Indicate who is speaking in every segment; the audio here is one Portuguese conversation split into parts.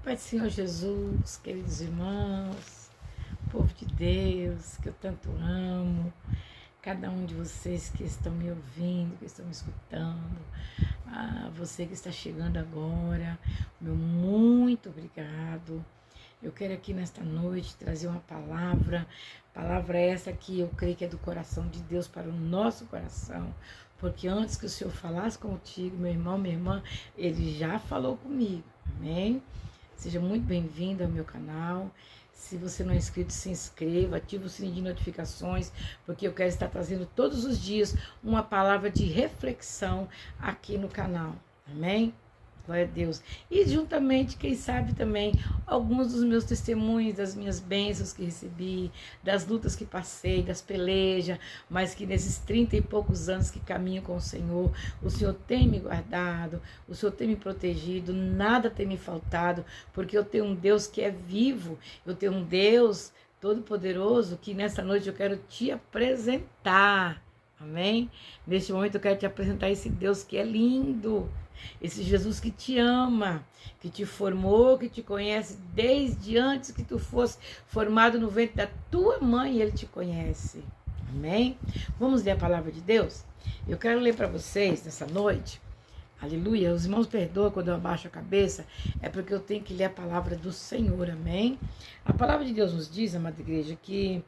Speaker 1: Pai do Senhor Jesus, queridos irmãos, povo de Deus, que eu tanto amo, cada um de vocês que estão me ouvindo, que estão me escutando, você que está chegando agora, meu muito obrigado. Eu quero aqui nesta noite trazer uma palavra essa que eu creio que é do coração de Deus para o nosso coração, porque antes que o Senhor falasse contigo, meu irmão, minha irmã, Ele já falou comigo, amém? Seja muito bem-vindo ao meu canal. Se você não é inscrito, se inscreva, ative o sininho de notificações, porque eu quero estar trazendo todos os dias uma palavra de reflexão aqui no canal, amém? Glória a Deus. E juntamente, quem sabe também, alguns dos meus testemunhos, das minhas bênçãos que recebi, das lutas que passei, das pelejas, mas que nesses 30 e poucos anos que caminho com o Senhor tem me guardado, o Senhor tem me protegido, nada tem me faltado, porque eu tenho um Deus que é vivo, eu tenho um Deus todo-poderoso que nessa noite eu quero te apresentar, amém? Neste momento eu quero te apresentar esse Deus que é lindo, esse Jesus que te ama, que te formou, que te conhece desde antes que tu fosse formado no ventre da tua mãe, Ele te conhece, amém? Vamos ler a palavra de Deus? Eu quero ler para vocês nessa noite, aleluia. Os irmãos perdoam quando eu abaixo a cabeça, é porque eu tenho que ler a palavra do Senhor, amém? A palavra de Deus nos diz, amada igreja, que,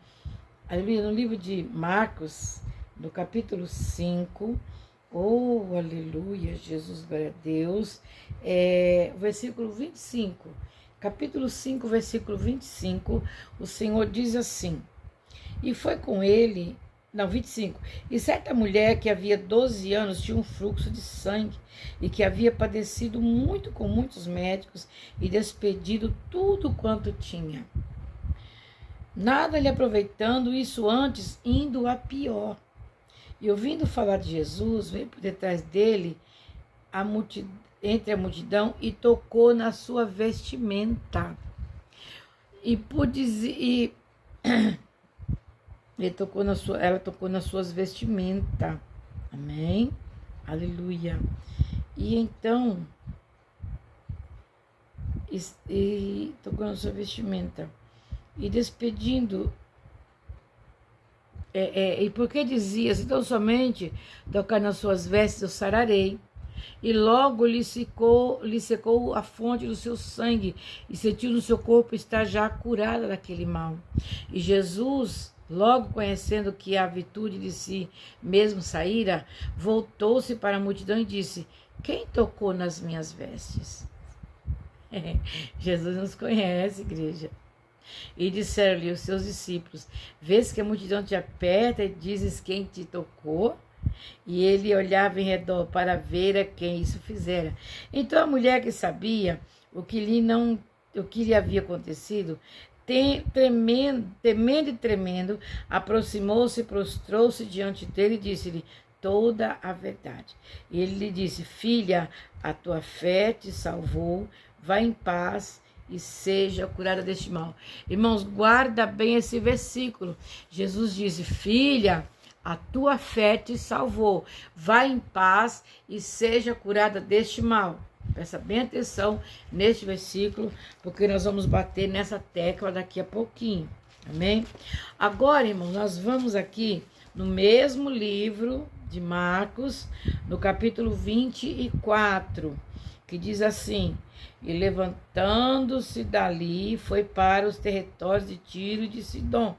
Speaker 1: aleluia, no livro de Marcos, no capítulo 5, oh, aleluia, Jesus, glória a Deus, versículo 25, capítulo 5, versículo 25, o Senhor diz assim, e foi com ele, não, 25, e certa mulher que havia 12 anos tinha um fluxo de sangue, e que havia padecido muito com muitos médicos, e despedido tudo quanto tinha, nada lhe aproveitando, isso antes indo a pior. E ouvindo falar de Jesus, veio por detrás dele entre a multidão e tocou na sua vestimenta. Ela tocou nas suas vestimentas. Amém? Aleluia. E então, tocou na sua vestimenta. E despedindo... e porque dizia, se tão somente tocar nas suas vestes eu sararei, e logo lhe secou a fonte do seu sangue, e sentiu no seu corpo estar já curada daquele mal. E Jesus, logo conhecendo que a virtude de si mesmo saíra, voltou-se para a multidão e disse, quem tocou nas minhas vestes? Jesus nos conhece, igreja. E disseram-lhe os seus discípulos, vês que a multidão te aperta e dizes quem te tocou? E ele olhava em redor para ver a quem isso fizera. Então a mulher que sabia o que lhe havia acontecido, temendo e tremendo, aproximou-se, prostrou-se diante dele e disse-lhe toda a verdade. E ele lhe disse, filha, a tua fé te salvou, vá em paz e seja curada deste mal. Irmãos, guarda bem esse versículo. Jesus disse, filha, a tua fé te salvou. Vá em paz e seja curada deste mal. Presta bem atenção neste versículo, porque nós vamos bater nessa tecla daqui a pouquinho. Amém? Agora, irmãos, nós vamos aqui no mesmo livro de Marcos, no capítulo 24, que diz assim, e levantando-se dali, foi para os territórios de Tiro e de Sidom,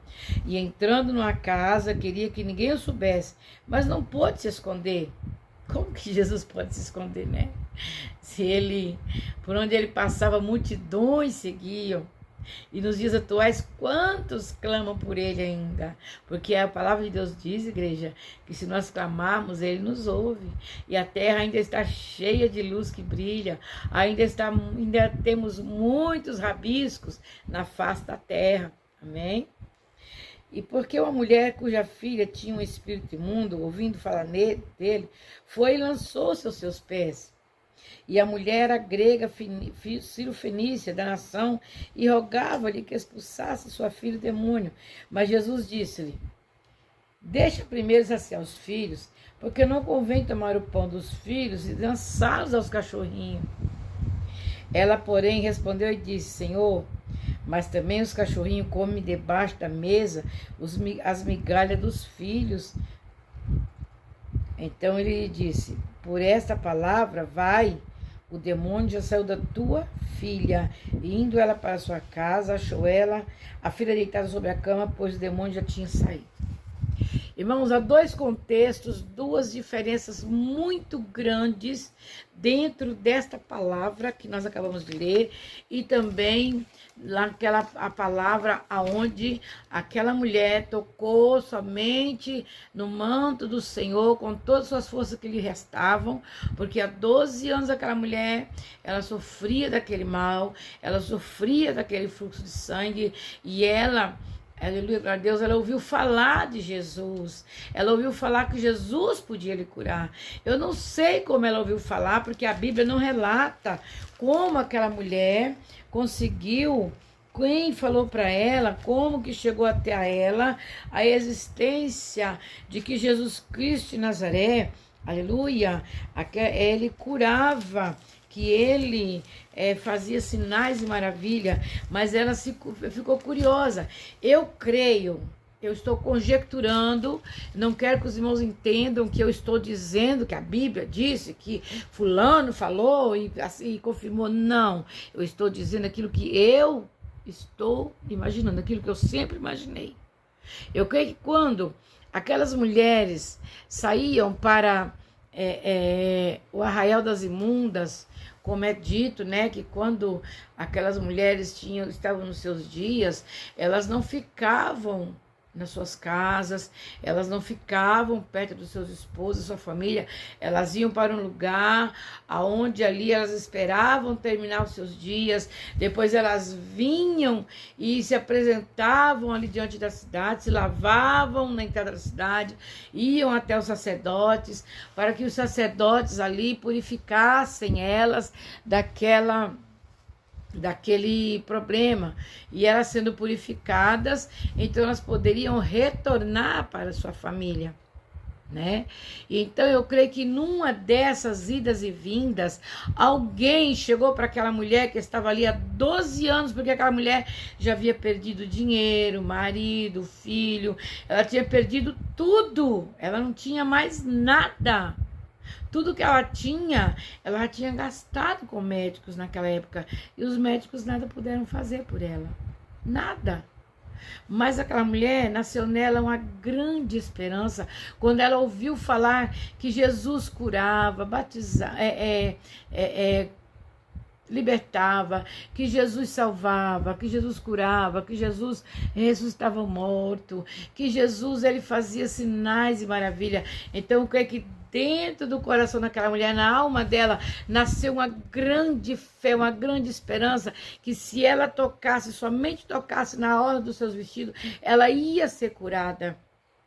Speaker 1: e entrando numa casa, queria que ninguém o soubesse, mas não pôde se esconder. Como que Jesus pode se esconder, né? Se ele, por onde ele passava, multidões seguiam. E nos dias atuais, quantos clamam por ele ainda? Porque a palavra de Deus diz, igreja, que se nós clamarmos, ele nos ouve. E a terra ainda está cheia de luz que brilha. Ainda temos muitos rabiscos na face da terra. Amém? E porque uma mulher cuja filha tinha um espírito imundo, ouvindo falar dele, foi e lançou-se aos seus pés. E a mulher era grega, Cirofenícia, da nação, e rogava-lhe que expulsasse sua filha o demônio. Mas Jesus disse-lhe, deixa primeiro saciar os filhos, porque não convém tomar o pão dos filhos e lançá-los aos cachorrinhos. Ela, porém, respondeu e disse: Senhor, mas também os cachorrinhos comem debaixo da mesa as migalhas dos filhos. Então ele disse: por esta palavra, vai, o demônio já saiu da tua filha. E indo ela para sua casa, achou ela, a filha deitada sobre a cama, pois o demônio já tinha saído. Irmãos, há dois contextos, duas diferenças muito grandes dentro desta palavra que nós acabamos de ler e também a palavra aonde aquela mulher tocou somente no manto do Senhor com todas as suas forças que lhe restavam, porque há 12 anos aquela mulher, ela sofria daquele mal, ela sofria daquele fluxo de sangue e ela... Aleluia, glória a Deus, ela ouviu falar de Jesus, ela ouviu falar que Jesus podia lhe curar. Eu não sei como ela ouviu falar, porque a Bíblia não relata como aquela mulher conseguiu, quem falou para ela, como que chegou até a ela a existência de que Jesus Cristo de Nazaré, aleluia, ele curava, que ele fazia sinais e maravilha, mas ela ficou curiosa. Eu creio, eu estou conjecturando, não quero que os irmãos entendam que eu estou dizendo que a Bíblia disse, que fulano falou e assim confirmou. Não, eu estou dizendo aquilo que eu estou imaginando, aquilo que eu sempre imaginei. Eu creio que quando aquelas mulheres saíam para o arraial das imundas, como é dito, né, que quando aquelas mulheres estavam nos seus dias, elas não ficavam nas suas casas, elas não ficavam perto dos seus esposos, sua família, elas iam para um lugar aonde ali elas esperavam terminar os seus dias, depois elas vinham e se apresentavam ali diante da cidade, se lavavam na entrada da cidade, iam até os sacerdotes, para que os sacerdotes ali purificassem elas daquele problema, e elas sendo purificadas, então elas poderiam retornar para sua família, né? Então eu creio que numa dessas idas e vindas, alguém chegou para aquela mulher que estava ali há 12 anos, porque aquela mulher já havia perdido dinheiro, marido, filho, ela tinha perdido tudo, ela não tinha mais nada. Tudo que ela já tinha gastado com médicos naquela época. E os médicos nada puderam fazer por ela. Nada. Mas aquela mulher, nasceu nela uma grande esperança quando ela ouviu falar que Jesus curava, batizava, libertava, que Jesus salvava, que Jesus curava, que Jesus ressuscitava o morto, que Jesus ele fazia sinais e maravilha. Então eu creio que dentro do coração daquela mulher, na alma dela, nasceu uma grande fé, uma grande esperança, que se ela tocasse, somente tocasse na hora dos seus vestidos, ela ia ser curada.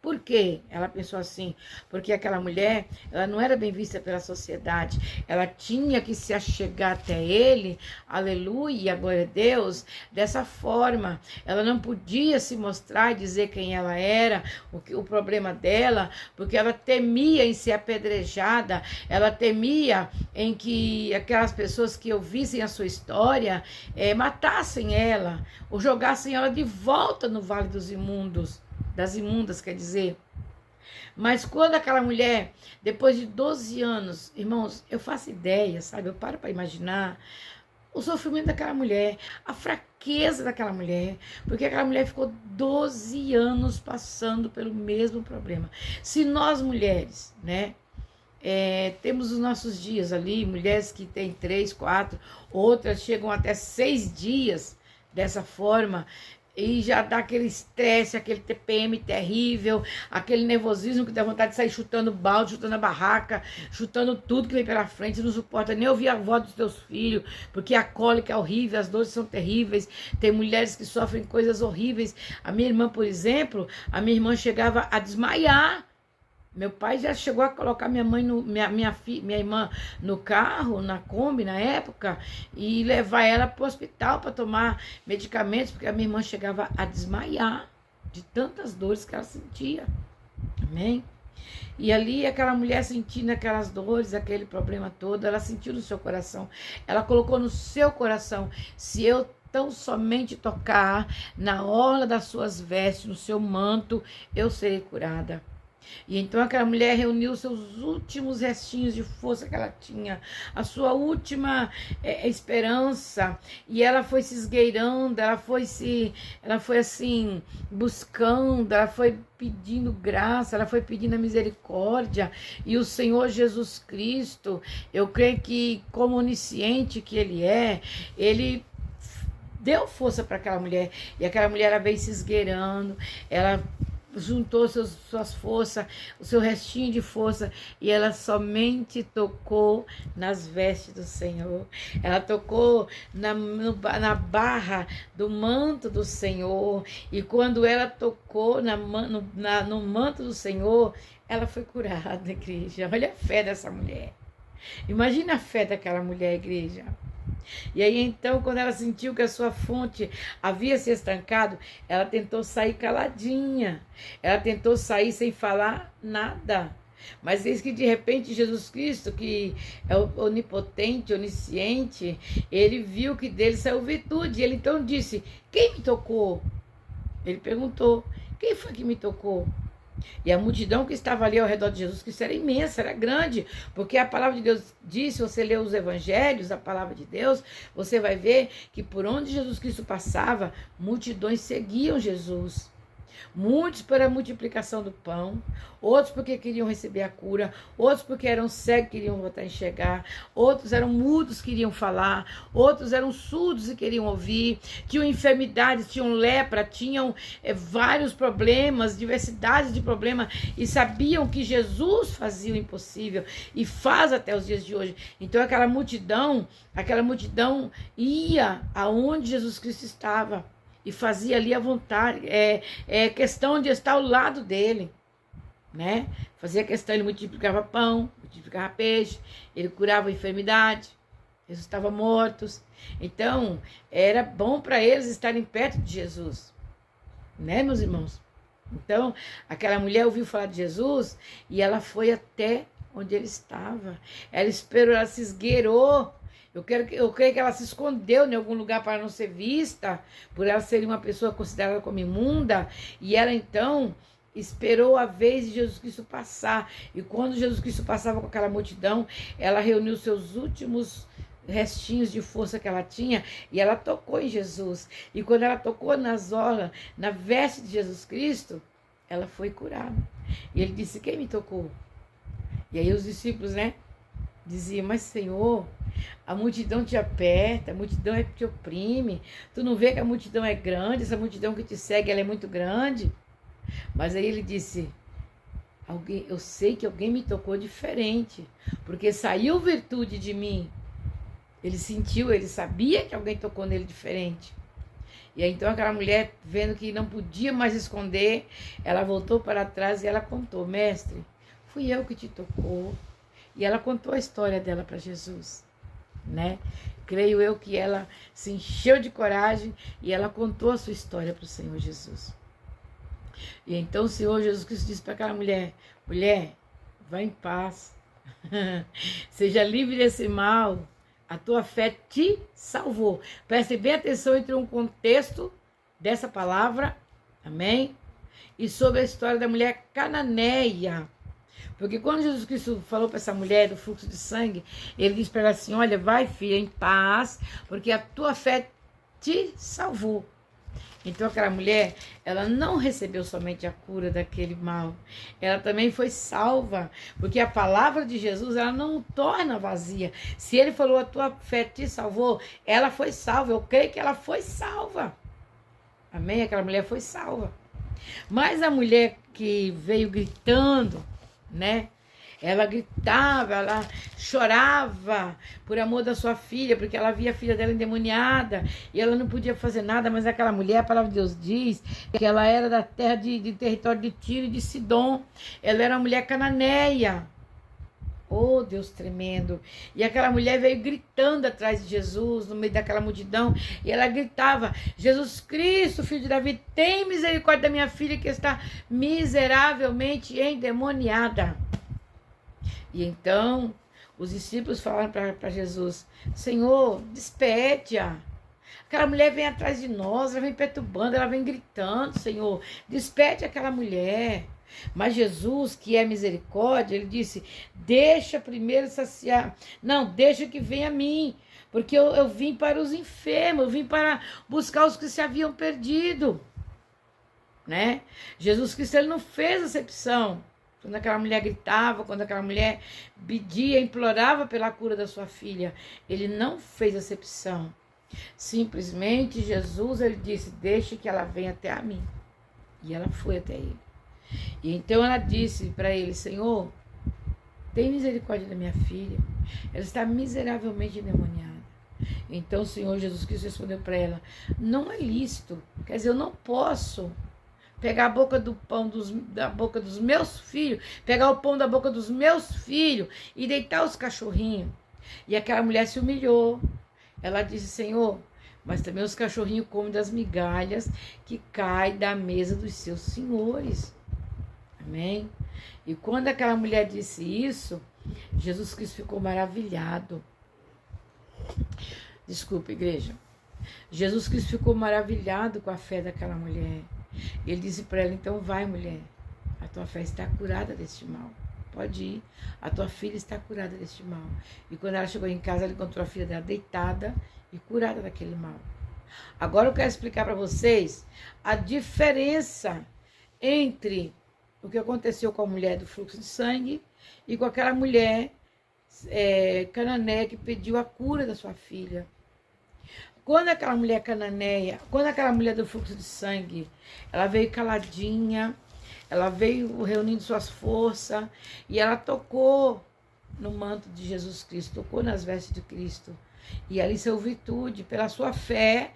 Speaker 1: Por quê? Ela pensou assim, porque aquela mulher, ela não era bem vista pela sociedade, ela tinha que se achegar até ele, aleluia, glória a Deus, dessa forma, ela não podia se mostrar e dizer quem ela era, o problema dela, porque ela temia em ser apedrejada, ela temia em que aquelas pessoas que ouvissem a sua história, matassem ela, ou jogassem ela de volta no Vale dos Imundos, das imundas, quer dizer. Mas quando aquela mulher, depois de 12 anos, irmãos, eu faço ideia, sabe? Eu paro para imaginar o sofrimento daquela mulher, a fraqueza daquela mulher, porque aquela mulher ficou 12 anos passando pelo mesmo problema. Se nós mulheres, né, temos os nossos dias ali, mulheres que têm 3, 4, outras chegam até 6 dias dessa forma, e já dá aquele estresse, aquele TPM terrível, aquele nervosismo que dá vontade de sair chutando balde, chutando a barraca, chutando tudo que vem pela frente, não suporta nem ouvir a voz dos teus filhos, porque a cólica é horrível, as dores são terríveis, tem mulheres que sofrem coisas horríveis. A minha irmã, por exemplo, a minha irmã chegava a desmaiar. Meu pai já chegou a colocar minha irmã no carro, na Kombi na época, e levar ela para o hospital para tomar medicamentos, porque a minha irmã chegava a desmaiar de tantas dores que ela sentia. Amém? E ali aquela mulher sentindo aquelas dores, aquele problema todo, ela sentiu no seu coração. Ela colocou no seu coração: se eu tão somente tocar na orla das suas vestes, no seu manto, eu serei curada. E então aquela mulher reuniu seus últimos restinhos de força que ela tinha, a sua última esperança, e ela foi se esgueirando, ela foi assim buscando, ela foi pedindo graça, ela foi pedindo a misericórdia, e o Senhor Jesus Cristo, eu creio que como onisciente que ele deu força para aquela mulher, e aquela mulher ela veio se esgueirando, ela juntou suas forças, o seu restinho de força, e ela somente tocou nas vestes do Senhor. Ela tocou na barra do manto do Senhor, e quando ela tocou no manto do Senhor, ela foi curada, igreja. Olha a fé dessa mulher. Imagina a fé daquela mulher, igreja. E aí então, quando ela sentiu que a sua fonte havia se estancado, ela tentou sair caladinha, ela tentou sair sem falar nada. Mas eis que de repente Jesus Cristo, que é onipotente, onisciente, ele viu que dele saiu virtude. Ele então disse: quem me tocou? Ele perguntou: quem foi que me tocou? E a multidão que estava ali ao redor de Jesus Cristo era imensa, era grande, porque a palavra de Deus diz, se você ler os evangelhos, a palavra de Deus, você vai ver que por onde Jesus Cristo passava, multidões seguiam Jesus. Muitos para a multiplicação do pão, outros porque queriam receber a cura, outros porque eram cegos e queriam voltar a enxergar, outros eram mudos e queriam falar, outros eram surdos e queriam ouvir, tinham enfermidades, tinham lepra, tinham vários problemas, diversidade de problemas, e sabiam que Jesus fazia o impossível e faz até os dias de hoje. Então aquela multidão ia aonde Jesus Cristo estava. E fazia ali a vontade, questão de estar ao lado dele, né? Fazia questão, ele multiplicava pão, multiplicava peixe, ele curava a enfermidade, ressuscitava mortos. Então, era bom para eles estarem perto de Jesus, né, meus irmãos? Então, aquela mulher ouviu falar de Jesus e ela foi até onde ele estava. Ela esperou, ela se esgueirou. Eu creio que ela se escondeu em algum lugar para não ser vista, por ela ser uma pessoa considerada como imunda, e ela então esperou a vez de Jesus Cristo passar. E quando Jesus Cristo passava com aquela multidão, ela reuniu seus últimos restinhos de força que ela tinha, e ela tocou em Jesus. E quando ela tocou nas orlas, na veste de Jesus Cristo, ela foi curada. E ele disse: quem me tocou? E aí os discípulos, diziam: mas Senhor, a multidão te aperta, a multidão te oprime, tu não vê que a multidão é grande, essa multidão que te segue, ela é muito grande? Mas aí ele disse: eu sei que alguém me tocou diferente, porque saiu virtude de mim. Ele sentiu, ele sabia que alguém tocou nele diferente. E aí então aquela mulher, vendo que não podia mais esconder, ela voltou para trás e ela contou: mestre, fui eu que te tocou. E ela contou a história dela para Jesus, Creio eu que ela se encheu de coragem e ela contou a sua história para o Senhor Jesus. E então o Senhor Jesus Cristo disse para aquela mulher: mulher, vá em paz, seja livre desse mal, a tua fé te salvou. Preste bem atenção entre um contexto dessa palavra, amém? E sobre a história da mulher cananeia. Porque quando Jesus Cristo falou para essa mulher do fluxo de sangue, ele disse para ela assim: olha, vai filha, em paz, porque a tua fé te salvou. Então aquela mulher, ela não recebeu somente a cura daquele mal, ela também foi salva, porque a palavra de Jesus, ela não torna vazia. Se ele falou: a tua fé te salvou, ela foi salva. Eu creio que ela foi salva, amém? Aquela mulher foi salva. Mas a mulher que veio gritando, ela gritava, ela chorava por amor da sua filha, porque ela via a filha dela endemoniada e ela não podia fazer nada. Mas aquela mulher, a palavra de Deus diz que ela era da terra de território de Tiro e de Sidom. Ela era uma mulher cananeia. Oh, Deus tremendo. E aquela mulher veio gritando atrás de Jesus, no meio daquela multidão. E ela gritava: Jesus Cristo, filho de Davi, tem misericórdia da minha filha que está miseravelmente endemoniada. E então os discípulos falaram para Jesus: Senhor, despede-a. Aquela mulher vem atrás de nós, ela vem perturbando, ela vem gritando: Senhor, despede aquela mulher. Mas Jesus, que é misericórdia, ele disse: deixa primeiro saciar. Não, deixa que venha a mim. Porque eu vim para os enfermos, eu vim para buscar os que se haviam perdido. Né? Jesus Cristo, ele não fez acepção. Quando aquela mulher gritava, quando aquela mulher pedia, implorava pela cura da sua filha, ele não fez acepção. Simplesmente Jesus, ele disse: deixe que ela venha até a mim. E ela foi até ele. E então ela disse para ele: Senhor, tem misericórdia da minha filha, ela está miseravelmente endemoniada. Então o Senhor Jesus Cristo respondeu para ela: não é lícito, quer dizer, eu não posso pegar a boca do pão da boca dos meus filhos, pegar o pão da boca dos meus filhos e deitar os cachorrinhos. E aquela mulher se humilhou. Ela disse: Senhor, mas também os cachorrinhos comem das migalhas que caem da mesa dos seus senhores. Amém? E quando aquela mulher disse isso, Jesus Cristo ficou maravilhado. Desculpa, igreja. Jesus Cristo ficou maravilhado com a fé daquela mulher. Ele disse para ela: então vai, mulher, a tua fé está curada deste mal. Pode ir, a tua filha está curada deste mal. E quando ela chegou em casa, ela encontrou a filha dela deitada e curada daquele mal. Agora eu quero explicar para vocês a diferença entre o que aconteceu com a mulher do fluxo de sangue e com aquela mulher cananeia que pediu a cura da sua filha. Quando aquela mulher cananeia, quando aquela mulher do fluxo de sangue, ela veio caladinha, ela veio reunindo suas forças e ela tocou no manto de Jesus Cristo, tocou nas vestes de Cristo. E ali saiu virtude, pela sua fé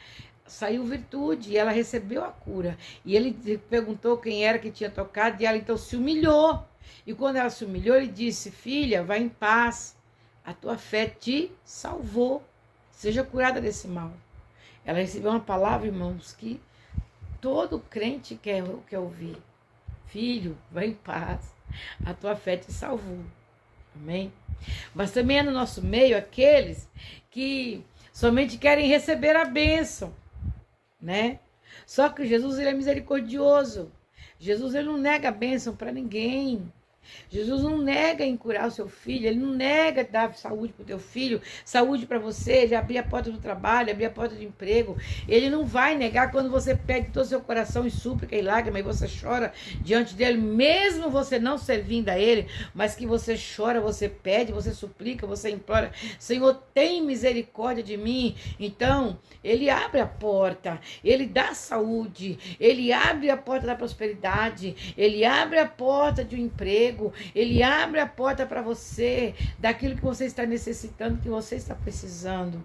Speaker 1: saiu virtude e ela recebeu a cura. E ele perguntou quem era que tinha tocado e ela então se humilhou. E quando ela se humilhou, ele disse: filha, vai em paz, a tua fé te salvou, seja curada desse mal. Ela recebeu uma palavra, irmãos, que todo crente quer ouvir: filho, vai em paz, a tua fé te salvou. Amém? Mas também é no nosso meio aqueles que somente querem receber a bênção, né? Só que Jesus, ele é misericordioso. Jesus, ele não nega a bênção para ninguém. Jesus não nega em curar o seu filho, ele não nega dar saúde para o teu filho, saúde para você, ele abrir a porta do trabalho, abrir a porta do emprego. Ele não vai negar quando você pede todo o seu coração em súplica e lágrima e você chora diante dele, mesmo você não servindo a ele, mas que você chora, você pede, você suplica, você implora: Senhor, tem misericórdia de mim. Então, ele abre a porta, ele dá saúde, ele abre a porta da prosperidade, ele abre a porta de um emprego, ele abre a porta para você, daquilo que você está necessitando, que você está precisando.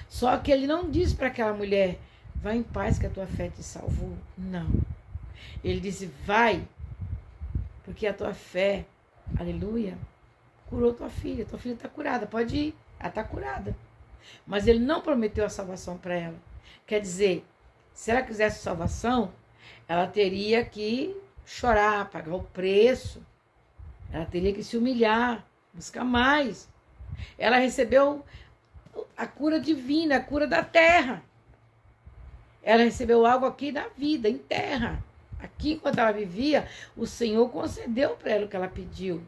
Speaker 1: Só que ele não diz para aquela mulher: vai em paz que a tua fé te salvou. Não. Ele disse: vai, porque a tua fé, aleluia, curou tua filha está curada, pode ir, ela está curada. Mas ele não prometeu a salvação para ela. Quer dizer, se ela quisesse salvação, ela teria que chorar, pagar o preço. Ela teria que se humilhar, buscar mais. Ela recebeu a cura divina, a cura da terra. Ela recebeu algo aqui na vida, em terra. Aqui, enquanto ela vivia, o Senhor concedeu para ela o que ela pediu.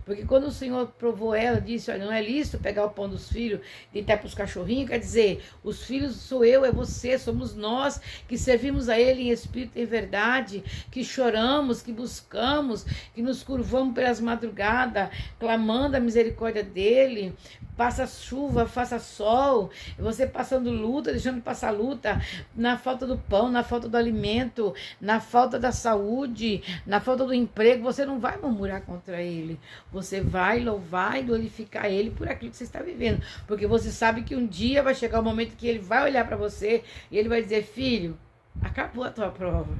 Speaker 1: Porque quando o Senhor provou ela, disse: olha, não é lícito pegar o pão dos filhos e dar para os cachorrinhos. Quer dizer, os filhos sou eu, é você, somos nós que servimos a Ele em espírito e em verdade, que choramos, que buscamos, que nos curvamos pelas madrugadas, clamando a misericórdia dEle. Passa chuva, faça sol, você passando luta, deixando passar luta, na falta do pão, na falta do alimento, na falta da saúde, na falta do emprego, você não vai murmurar contra Ele. Você vai louvar e glorificar Ele por aquilo que você está vivendo. Porque você sabe que um dia vai chegar o momento que Ele vai olhar para você e Ele vai dizer: filho, acabou a tua prova.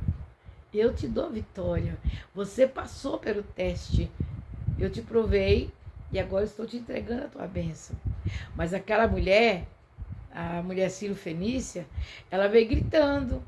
Speaker 1: Eu te dou vitória. Você passou pelo teste. Eu te provei e agora eu estou te entregando a tua bênção. Mas aquela mulher, a mulher Sírio-Fenícia, ela veio gritando.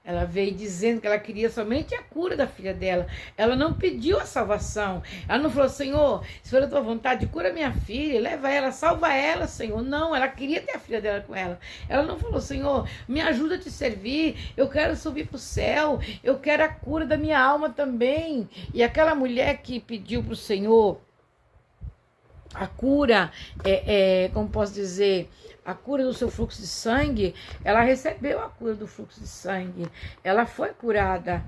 Speaker 1: Ela veio dizendo que ela queria somente a cura da filha dela. Ela não pediu a salvação. Ela não falou, Senhor, se for a tua vontade, cura minha filha, leva ela, salva ela, Senhor. Não, ela queria ter a filha dela com ela. Ela não falou, Senhor, me ajuda a te servir, eu quero subir para o céu, eu quero a cura da minha alma também. E aquela mulher que pediu para o Senhor a cura, como posso dizer, a cura do seu fluxo de sangue, ela recebeu a cura do fluxo de sangue, ela foi curada.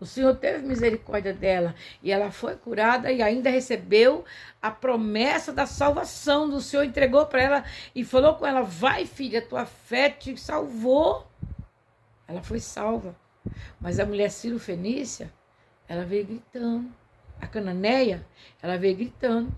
Speaker 1: O Senhor teve misericórdia dela e ela foi curada e ainda recebeu a promessa da salvação. O Senhor entregou para ela e falou com ela, vai filha, tua fé te salvou. Ela foi salva. Mas a mulher Sírio-Fenícia, ela veio gritando. A cananeia, ela veio gritando.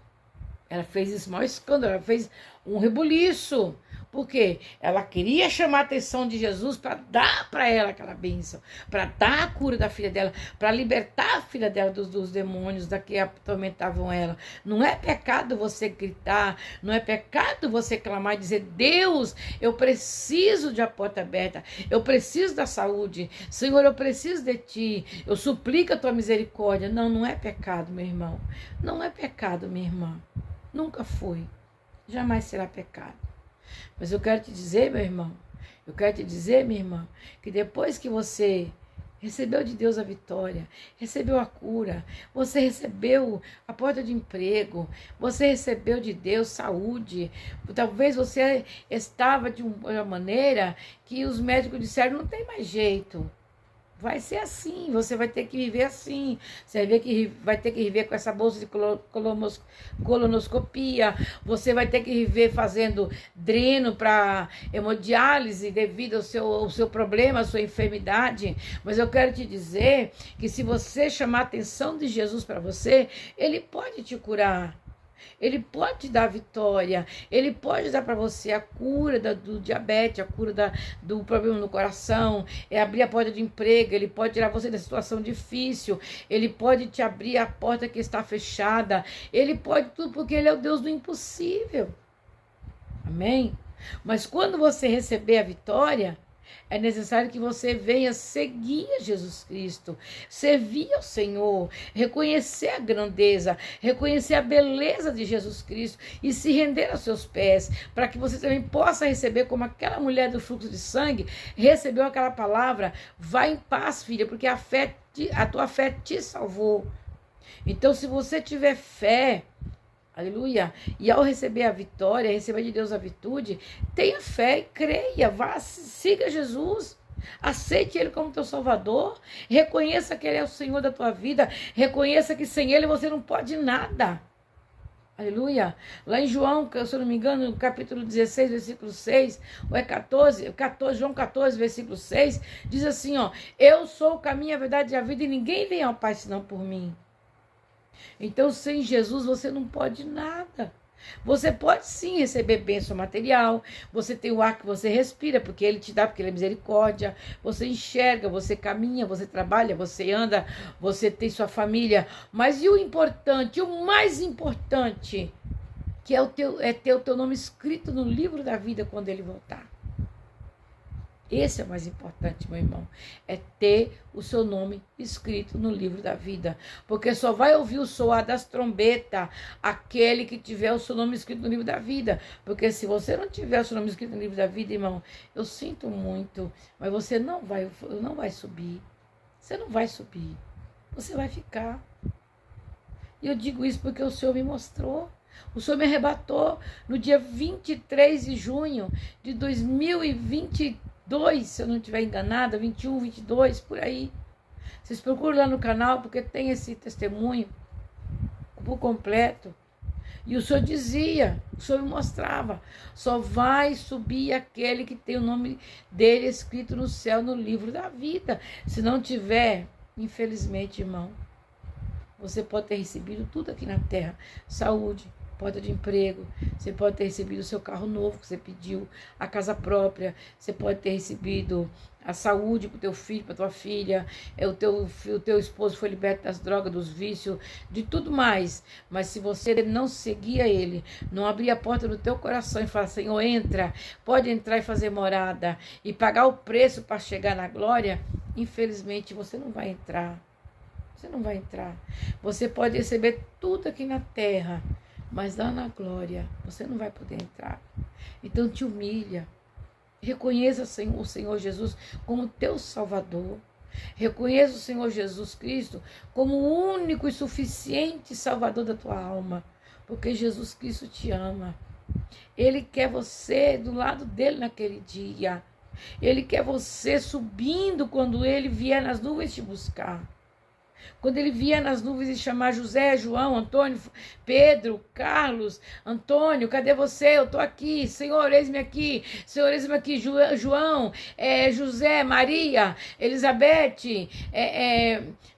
Speaker 1: Ela fez esse maior escândalo, ela fez um rebuliço. Por quê? Ela queria chamar a atenção de Jesus para dar para ela aquela bênção, para dar a cura da filha dela, para libertar a filha dela dos demônios da que atormentavam ela. Não é pecado você gritar, não é pecado você clamar e dizer, Deus, eu preciso de a porta aberta, eu preciso da saúde, Senhor, eu preciso de Ti, eu suplico a Tua misericórdia. Não, não é pecado, meu irmão. Não é pecado, minha irmã. Nunca foi. Jamais será pecado. Mas eu quero te dizer, meu irmão, eu quero te dizer, minha irmã, que depois que você recebeu de Deus a vitória, recebeu a cura, você recebeu a porta de emprego, você recebeu de Deus saúde, talvez você estava de uma maneira que os médicos disseram, não tem mais jeito. Vai ser assim, você vai ter que viver assim, você vai ter que viver com essa bolsa de colonoscopia, você vai ter que viver fazendo dreno para hemodiálise devido ao seu problema, à sua enfermidade. Mas eu quero te dizer que se você chamar a atenção de Jesus para você, Ele pode te curar. Ele pode te dar vitória, Ele pode dar para você a cura do diabetes, a cura do problema no coração, abrir a porta de emprego, Ele pode tirar você da situação difícil, Ele pode te abrir a porta que está fechada, Ele pode tudo porque Ele é o Deus do impossível. Amém? Mas quando você receber a vitória, é necessário que você venha seguir a Jesus Cristo, servir ao Senhor, reconhecer a grandeza, reconhecer a beleza de Jesus Cristo e se render aos seus pés, para que você também possa receber, como aquela mulher do fluxo de sangue, recebeu aquela palavra, vai em paz, filha, porque a tua fé te salvou. Então, se você tiver fé, aleluia, e ao receber a vitória, receber de Deus a virtude, tenha fé e creia, vá, siga Jesus, aceite Ele como teu Salvador, reconheça que Ele é o Senhor da tua vida, reconheça que sem Ele você não pode nada, aleluia. Lá em João, se eu não me engano, no capítulo 16, versículo 6, ou é 14, João 14, versículo 6, diz assim, ó, eu sou o caminho, a verdade e a vida, e ninguém vem ao Pai senão por mim. Então, sem Jesus, você não pode nada. Você pode sim receber bênção material, você tem o ar que você respira, porque Ele te dá, porque Ele é misericórdia, você enxerga, você caminha, você trabalha, você anda, você tem sua família, mas e o importante, o mais importante, que é ter o teu nome escrito no livro da vida quando Ele voltar. Esse é o mais importante, meu irmão, é ter o seu nome escrito no livro da vida, porque só vai ouvir o soar das trombetas aquele que tiver o seu nome escrito no livro da vida, porque se você não tiver o seu nome escrito no livro da vida, irmão, eu sinto muito, mas você não vai subir, você não vai subir, você vai ficar. E eu digo isso porque o Senhor me mostrou. O Senhor me arrebatou no dia 23 de junho de 2022, se eu não estiver enganada, 21, 22, por aí. Vocês procuram lá no canal, porque tem esse testemunho por completo. E o Senhor dizia, o Senhor me mostrava, só vai subir aquele que tem o nome dele escrito no céu, no livro da vida. Se não tiver, infelizmente, irmão, você pode ter recebido tudo aqui na terra, saúde, porta de emprego, você pode ter recebido o seu carro novo que você pediu, a casa própria, você pode ter recebido a saúde para o teu filho, para tua filha, o teu esposo foi liberto das drogas, dos vícios, de tudo mais. Mas se você não seguir a ele, não abrir a porta do teu coração e falar, Senhor, entra, pode entrar e fazer morada, e pagar o preço para chegar na glória, infelizmente você não vai entrar. Você não vai entrar. Você pode receber tudo aqui na terra, mas lá na glória você não vai poder entrar. Então te humilha. Reconheça o Senhor Jesus como teu Salvador. Reconheça o Senhor Jesus Cristo como o único e suficiente Salvador da tua alma. Porque Jesus Cristo te ama. Ele quer você do lado dele naquele dia. Ele quer você subindo quando ele vier nas nuvens te buscar. Quando ele vier nas nuvens e chamar José, João, Antônio, Pedro, Carlos, Antônio, cadê você? Eu estou aqui, Senhor, eis-me aqui, Senhor, eis-me aqui, João, José, Maria, Elizabeth,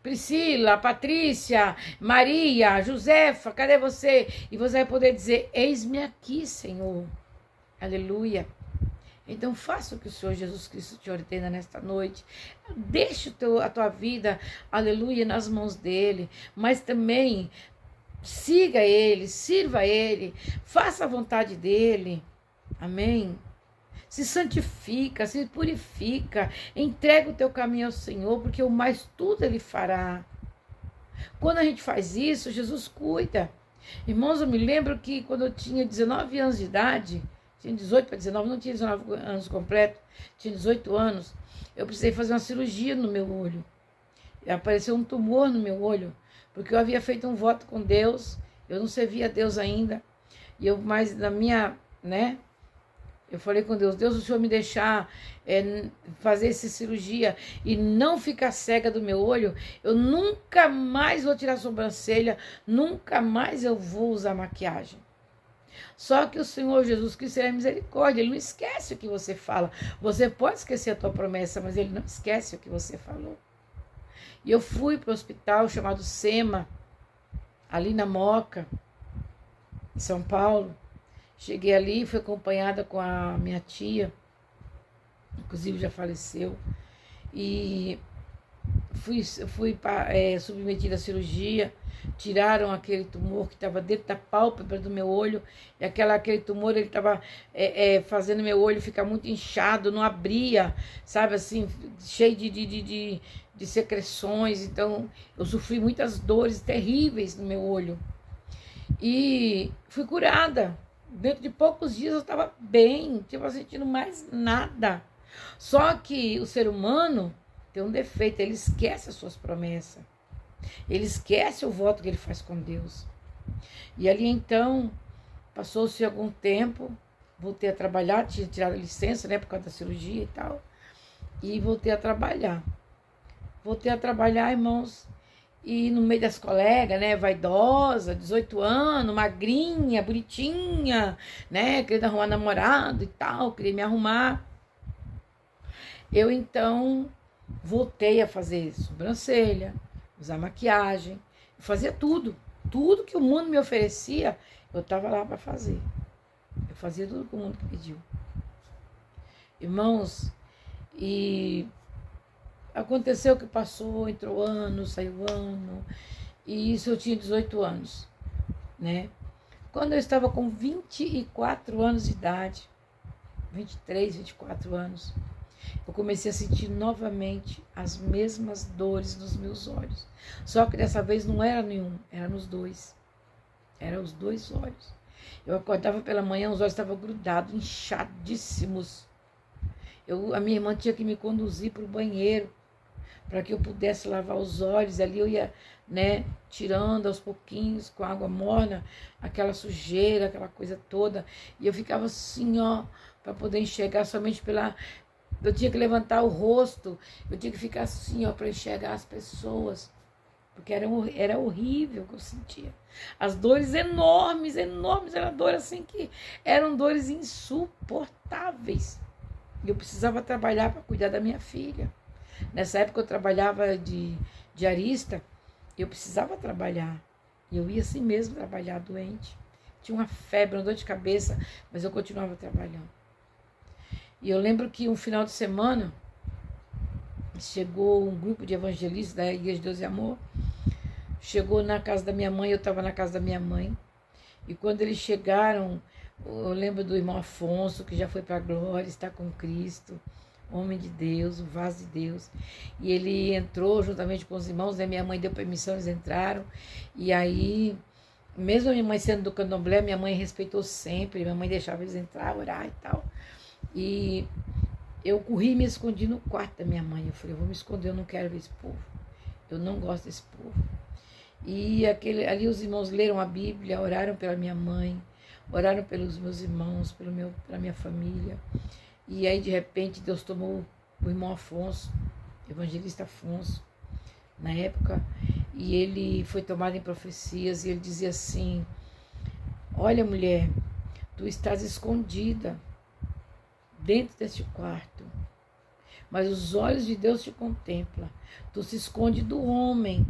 Speaker 1: Priscila, Patrícia, Maria, Josefa, cadê você? E você vai poder dizer, eis-me aqui, Senhor, aleluia. Então faça o que o Senhor Jesus Cristo te ordena nesta noite. Deixe a tua vida, aleluia, nas mãos dele. Mas também siga ele, sirva ele, faça a vontade dele. Amém? Se santifica, se purifica, entrega o teu caminho ao Senhor, porque o mais tudo ele fará. Quando a gente faz isso, Jesus cuida. Irmãos, eu me lembro que quando eu tinha 19 anos de idade, tinha 18 para 19, não tinha 19 anos completo, tinha 18 anos, eu precisei fazer uma cirurgia no meu olho. Apareceu um tumor no meu olho, porque eu havia feito um voto com Deus, eu não servia a Deus ainda, mas na minha, eu falei com Deus, Deus, o Senhor me deixar fazer essa cirurgia e não ficar cega do meu olho, eu nunca mais vou tirar a sobrancelha, nunca mais eu vou usar maquiagem. Só que o Senhor Jesus Cristo é misericórdia, Ele não esquece o que você fala. Você pode esquecer a tua promessa, mas Ele não esquece o que você falou. E eu fui para o hospital chamado SEMA, ali na Moca, em São Paulo. Cheguei ali, fui acompanhada com a minha tia, inclusive já faleceu, e fui submetida à cirurgia. Tiraram aquele tumor que estava dentro da pálpebra do meu olho, e aquele tumor ele estava fazendo meu olho ficar muito inchado, não abria, sabe assim, cheio de secreções. Então eu sofri muitas dores terríveis no meu olho e fui curada. Dentro de poucos dias eu estava bem, não estava sentindo mais nada. Só que o ser humano tem um defeito, ele esquece as suas promessas. Ele esquece o voto que ele faz com Deus. E ali então, passou-se algum tempo, voltei a trabalhar, tinha tirado a licença, por causa da cirurgia e tal, e voltei a trabalhar. Irmãos, e no meio das colegas, vaidosa, 18 anos, magrinha, bonitinha, querendo arrumar namorado e tal, queria me arrumar. Eu então voltei a fazer sobrancelha, usar maquiagem, fazia tudo que o mundo me oferecia, eu estava lá para fazer. Eu fazia tudo que o mundo pediu. Irmãos, e aconteceu que passou, entrou ano, saiu ano, e isso eu tinha 18 anos, Quando eu estava com 24 anos de idade, 23, 24 anos, eu comecei a sentir novamente as mesmas dores nos meus olhos. Só que dessa vez não era nenhum, era nos dois. Era os dois olhos. Eu acordava pela manhã, os olhos estavam grudados, inchadíssimos. A minha irmã tinha que me conduzir para o banheiro, para que eu pudesse lavar os olhos. Ali eu ia, tirando aos pouquinhos, com água morna, aquela sujeira, aquela coisa toda. E eu ficava assim, para poder enxergar somente pela... Eu tinha que levantar o rosto, eu tinha que ficar assim, para enxergar as pessoas, porque era horrível o que eu sentia. As dores enormes, eram dores assim que eram dores insuportáveis. E eu precisava trabalhar para cuidar da minha filha. Nessa época eu trabalhava de diarista, eu precisava trabalhar. E eu ia assim mesmo trabalhar doente. tinha uma febre, uma dor de cabeça, mas eu continuava trabalhando. E eu lembro que um final de semana, chegou um grupo de evangelistas da Igreja de Deus e Amor, chegou na casa da minha mãe, eu estava na casa da minha mãe, e quando eles chegaram, eu lembro do irmão Afonso, que já foi para a glória, está com Cristo, homem de Deus, o vaso de Deus, e ele entrou juntamente com os irmãos, né? Minha mãe deu permissão, eles entraram, e aí, mesmo a minha mãe sendo do candomblé, minha mãe respeitou sempre, minha mãe deixava eles entrar, orar e tal, e eu corri e me escondi no quarto da minha mãe, eu falei, eu vou me esconder, eu não quero ver esse povo, eu não gosto desse povo. E ali os irmãos leram a Bíblia, oraram pela minha mãe, oraram pelos meus irmãos, pela minha família. E aí, de repente, Deus tomou o irmão Afonso, evangelista Afonso, na época, e ele foi tomado em profecias, e ele dizia assim, olha, mulher, tu estás escondida dentro deste quarto, mas os olhos de Deus te contemplam. Tu se esconde do homem,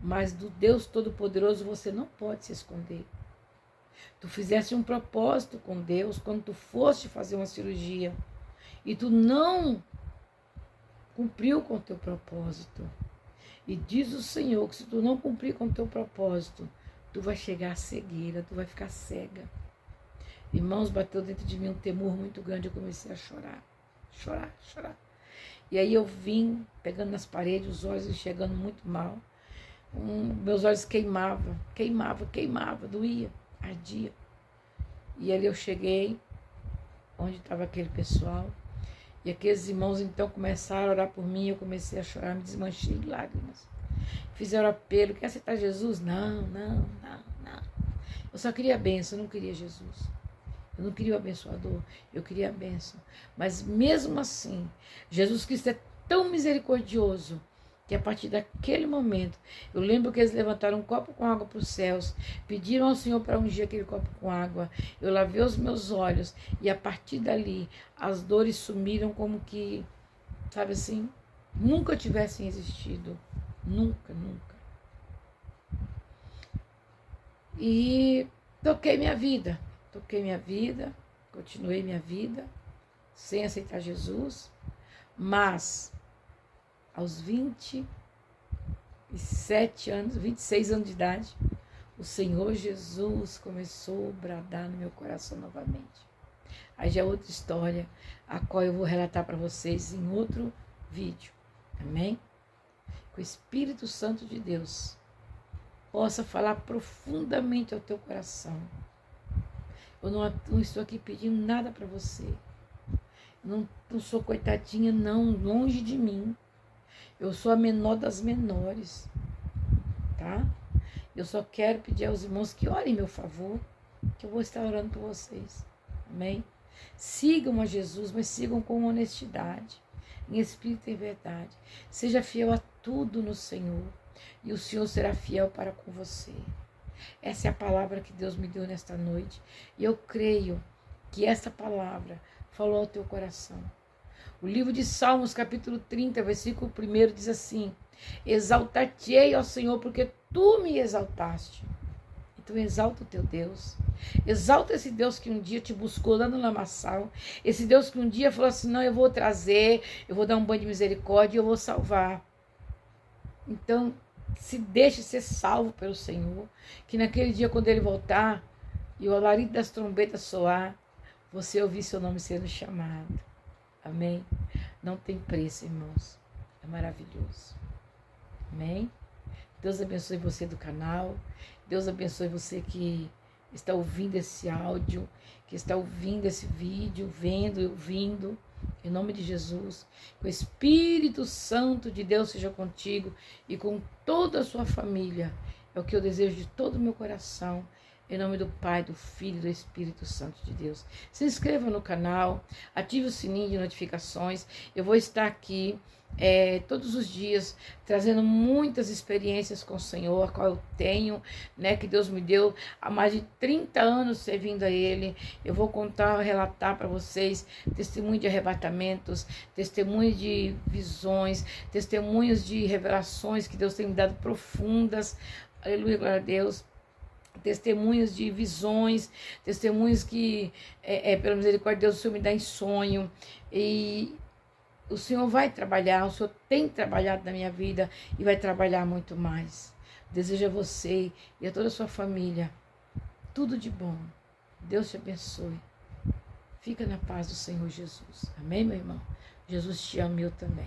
Speaker 1: mas do Deus Todo-Poderoso você não pode se esconder. Tu fizeste um propósito com Deus quando tu foste fazer uma cirurgia e tu não cumpriu com o teu propósito. E diz o Senhor que se tu não cumprir com o teu propósito, tu vai chegar à cegueira, tu vai ficar cega. Irmãos, bateu dentro de mim um temor muito grande, eu comecei a chorar. E aí eu vim pegando nas paredes, os olhos enxergando muito mal. Meus olhos queimava, doía, ardia. E ali eu cheguei, onde estava aquele pessoal, e aqueles irmãos então começaram a orar por mim, eu comecei a chorar, me desmanchei em lágrimas. Fizeram apelo, quer aceitar Jesus? Não. Eu só queria a bênção, eu não queria Jesus. Eu não queria o abençoador, eu queria a bênção. Mas mesmo assim, Jesus Cristo é tão misericordioso, que a partir daquele momento, eu lembro que eles levantaram um copo com água para os céus, pediram ao Senhor para ungir aquele copo com água, eu lavei os meus olhos, e a partir dali, as dores sumiram como que, sabe assim, nunca tivessem existido, nunca. E toquei minha vida, continuei minha vida, sem aceitar Jesus, mas aos 26 anos de idade, o Senhor Jesus começou a bradar no meu coração novamente. Aí já é outra história, a qual eu vou relatar para vocês em outro vídeo. Amém? Que o Espírito Santo de Deus possa falar profundamente ao teu coração. Eu não estou aqui pedindo nada para você. Não sou coitadinha, não, longe de mim. Eu sou a menor das menores, tá? Eu só quero pedir aos irmãos que orem em meu favor, que eu vou estar orando por vocês, amém? Sigam a Jesus, mas sigam com honestidade, em espírito e verdade. Seja fiel a tudo no Senhor, e o Senhor será fiel para com você. Essa é a palavra que Deus me deu nesta noite, e eu creio que essa palavra falou ao teu coração. O livro de Salmos, capítulo 30, versículo 1, diz assim, exaltar-te-ei, ó Senhor, porque tu me exaltaste. Então exalta o teu Deus. Exalta esse Deus que um dia te buscou lá no lamaçal. Esse Deus que um dia falou assim, não, eu vou trazer, eu vou dar um banho de misericórdia e eu vou salvar. Então, se deixe ser salvo pelo Senhor, que naquele dia, quando Ele voltar, e o alarido das trombetas soar, você ouvir seu nome sendo chamado. Amém? Não tem preço, irmãos. É maravilhoso. Amém? Deus abençoe você do canal. Deus abençoe você que está ouvindo esse áudio, que está ouvindo esse vídeo, vendo e ouvindo. Em nome de Jesus. Que o Espírito Santo de Deus seja contigo e com toda a sua família. É o que eu desejo de todo o meu coração. Em nome do Pai, do Filho e do Espírito Santo de Deus. Se inscreva no canal, ative o sininho de notificações. Eu vou estar aqui todos os dias trazendo muitas experiências com o Senhor, a qual eu tenho, né, que Deus me deu há mais de 30 anos servindo a Ele. Eu vou contar, relatar para vocês testemunho de arrebatamentos, testemunho de visões, testemunhos de revelações que Deus tem me dado profundas. Aleluia, glória a Deus. testemunhos de visões, testemunhos que, pela misericórdia de Deus, o Senhor me dá em sonho. E o Senhor vai trabalhar, o Senhor tem trabalhado na minha vida e vai trabalhar muito mais. Desejo a você e a toda a sua família tudo de bom. Deus te abençoe. Fica na paz do Senhor Jesus. Amém, meu irmão? Jesus te ama e eu também.